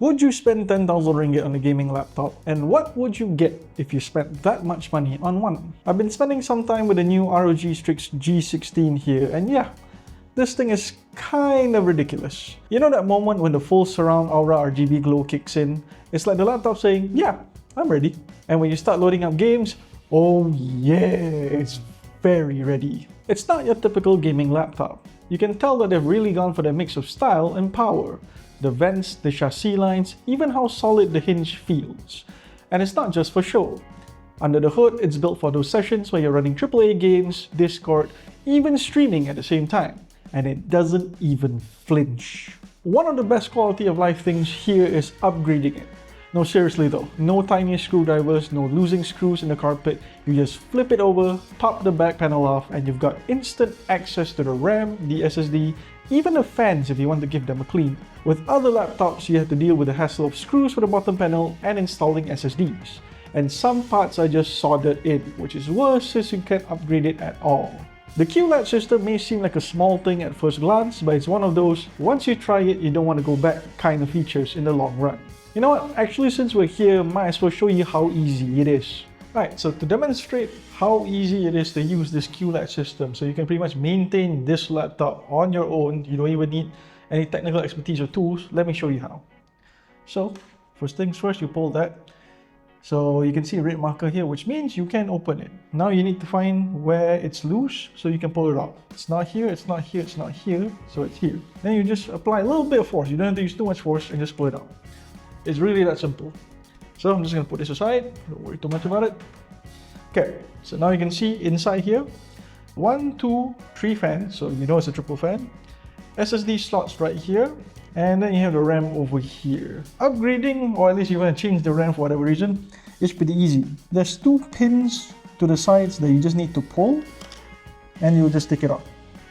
Would you spend 10,000 ringgit on a gaming laptop? And what would you get if you spent that much money on one? I've been spending some time with the new ROG Strix G16 here, and yeah, this thing is kind of ridiculous. You know that moment when the full surround aura RGB glow kicks in? It's like the laptop saying, yeah, I'm ready. And when you start loading up games, oh yeah, it's very ready. It's not your typical gaming laptop. You can tell that they've really gone for the mix of style and power. The vents, the chassis lines, even how solid the hinge feels. And it's not just for show. Under the hood, it's built for those sessions where you're running AAA games, Discord, even streaming at the same time. And it doesn't even flinch. One of the best quality of life things here is upgrading it. No, seriously though, no tiny screwdrivers, no losing screws in the carpet. You just flip it over, pop the back panel off, and you've got instant access to the RAM, the SSD, even the fans if you want to give them a clean. With other laptops, you have to deal with the hassle of screws for the bottom panel and installing SSDs. And some parts are just soldered in, which is worse since you can't upgrade it at all. The Q-Latch system may seem like a small thing at first glance, but it's one of those, once you try it, you don't want to go back kind of features in the long run. You know what, actually since we're here, might as well show you how easy it is. Right, so to demonstrate how easy it is to use this Q-Latch system, so you can pretty much maintain this laptop on your own, you don't even need any technical expertise or tools, let me show you how. So, first things first, you pull that. So you can see a red marker here, which means you can open it. Now you need to find where it's loose, so you can pull it out. It's not here, it's not here, it's not here, so it's here. Then you just apply a little bit of force, you don't have to use too much force, and just pull it out. It's really that simple. So I'm just going to put this aside, don't worry too much about it. Okay, so now you can see inside here, 1, 2, 3 fans, so you know it's a triple fan. SSD slots right here, and then you have the RAM over here. Upgrading, or at least you want to change the RAM for whatever reason, is pretty easy. There's 2 pins to the sides that you just need to pull, and you'll just take it off.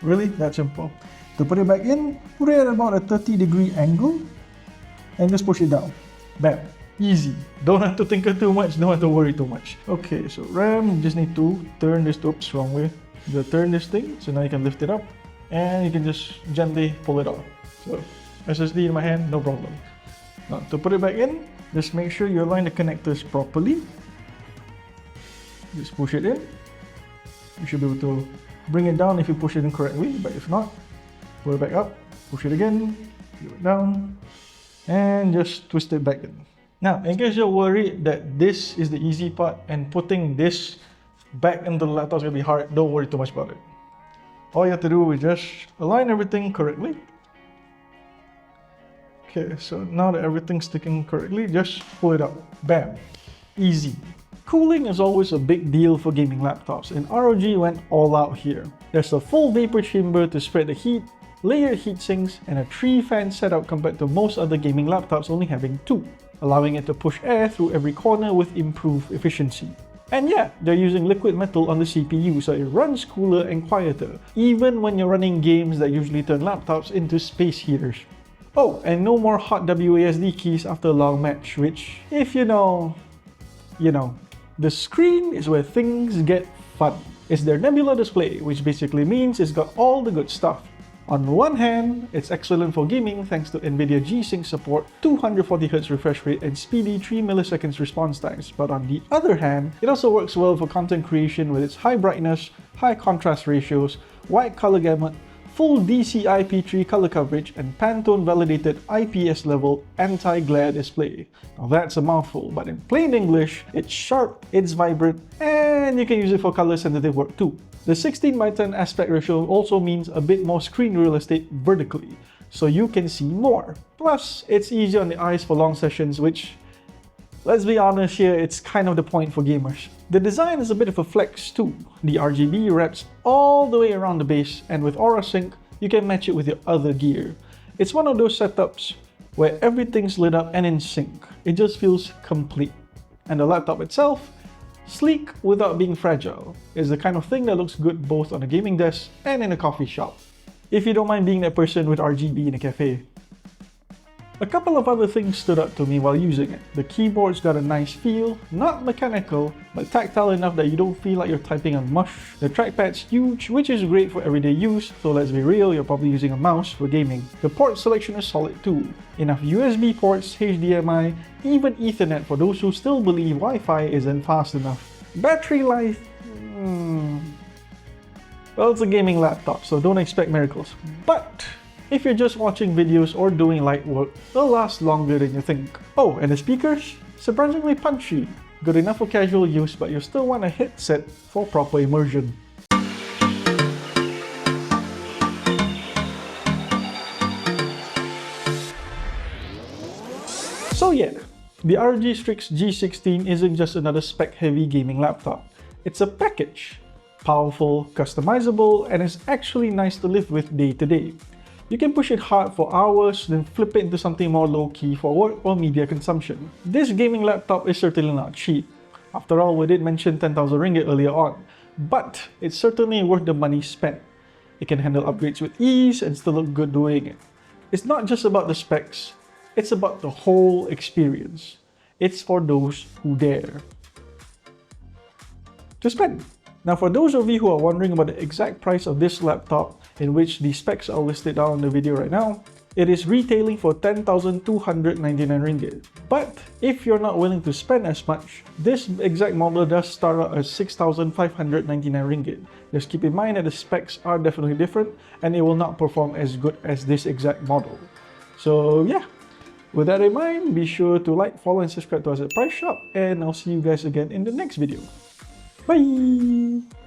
Really, that simple. To put it back in, put it at about a 30-degree angle, and just push it down. Bam. Easy. Don't have to think too much, don't have to worry too much. Okay, so RAM, you just need to turn this, oops, wrong way. You turn this thing, so now you can lift it up, and you can just gently pull it off. So, SSD in my hand, no problem. Now, to put it back in, just make sure you align the connectors properly. Just push it in. You should be able to bring it down if you push it in correctly, but if not, pull it back up, push it again, pull it down, and just twist it back in. Now, in case you're worried that this is the easy part and putting this back into the laptop is going to be hard, don't worry too much about it. All you have to do is just align everything correctly. Okay, so now that everything's sticking correctly, just pull it out. Bam. Easy. Cooling is always a big deal for gaming laptops, and ROG went all out here. There's a full vapor chamber to spread the heat, layered heatsinks, and a 3-fan setup compared to most other gaming laptops only having 2, allowing it to push air through every corner with improved efficiency. And yeah, they're using liquid metal on the CPU, so it runs cooler and quieter, even when you're running games that usually turn laptops into space heaters. Oh, and no more hot WASD keys after a long match, which, if you know, you know. The screen is where things get fun. It's their Nebula display, which basically means it's got all the good stuff. On one hand, it's excellent for gaming thanks to NVIDIA G-Sync support, 240Hz refresh rate, and speedy 3 milliseconds response times. But on the other hand, it also works well for content creation with its high brightness, high contrast ratios, wide color gamut, full DCI-P3 color coverage, and Pantone validated IPS level anti-glare display. Now that's a mouthful, but in plain English, it's sharp, it's vibrant, and you can use it for color sensitive work too. The 16:10 aspect ratio also means a bit more screen real estate vertically, so you can see more. Plus, it's easier on the eyes for long sessions, which, let's be honest here, it's kind of the point for gamers. The design is a bit of a flex too. The RGB wraps all the way around the base, and with Aura Sync, you can match it with your other gear. It's one of those setups where everything's lit up and in sync. It just feels complete. And the laptop itself, sleek without being fragile, is the kind of thing that looks good both on a gaming desk and in a coffee shop. If you don't mind being that person with RGB in a cafe. A couple of other things stood out to me while using it. The keyboard's got a nice feel, not mechanical, but tactile enough that you don't feel like you're typing on mush. The trackpad's huge, which is great for everyday use, so let's be real, you're probably using a mouse for gaming. The port selection is solid too. Enough USB ports, HDMI, even Ethernet for those who still believe Wi-Fi isn't fast enough. Battery life... Well, it's a gaming laptop, so don't expect miracles. But if you're just watching videos or doing light work, they'll last longer than you think. Oh, and the speakers? Surprisingly punchy. Good enough for casual use, but you still want a headset for proper immersion. So yeah, the ROG Strix G16 isn't just another spec-heavy gaming laptop. It's a package. Powerful, customizable, and is actually nice to live with day to day. You can push it hard for hours, then flip it into something more low-key for work or media consumption. This gaming laptop is certainly not cheap. After all, we did mention 10,000 ringgit earlier on, but it's certainly worth the money spent. It can handle upgrades with ease and still look good doing it. It's not just about the specs, it's about the whole experience. It's for those who dare to spend. Now, for those of you who are wondering about the exact price of this laptop, in which the specs are listed down in the video right now, it is retailing for 10,299 ringgit. But if you're not willing to spend as much, this exact model does start out at 6,599 ringgit. Just keep in mind that the specs are definitely different and it will not perform as good as this exact model. So yeah, with that in mind, be sure to like, follow and subscribe to us at Price Shop, and I'll see you guys again in the next video. Bye!